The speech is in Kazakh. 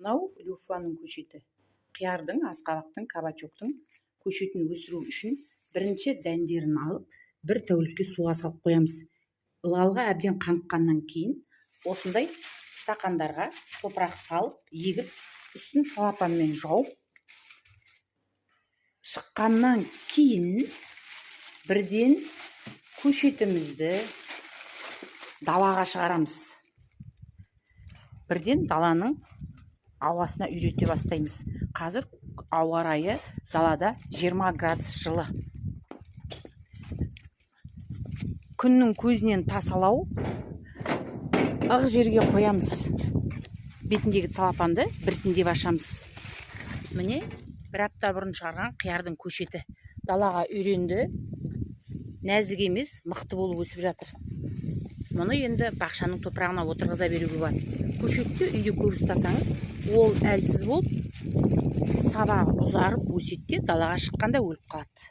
Мынау люфаның көшеті. Қиярдың, асқабақтың, кабачоктың көшетін өсіру үшін бірінші дәндерін алып, бір тәулікке суға салып қоямыз. Ылғалға әбден қаныққаннан кейін осындай стақандарға топырақ салып, егіп, үстін салапанмен жауып, шыққаннан кейін бірден көшетімізді далаға шығарамыз. Бірден даланың ауасына үйрете бастаймыз. Қазір ауа райы далада 20 градус жылы. Күннің көзінен тасалау, ық жерге қоямыз. Бетіндегі салапанды біртіндеп ашамыз. Міне, бір апта бұрын шығарған қиярдың көшеті. Далаға үйренді, нәзік емес, мықты болып өсіп жатыр. Мұны енді бақшаның топырағына отырғыза беруге болады. Көшетті үйде көп ұстасаңыз, ол әлсіз болып, сабағы ұзарып өсетте далаға шыққанда өліп қалады.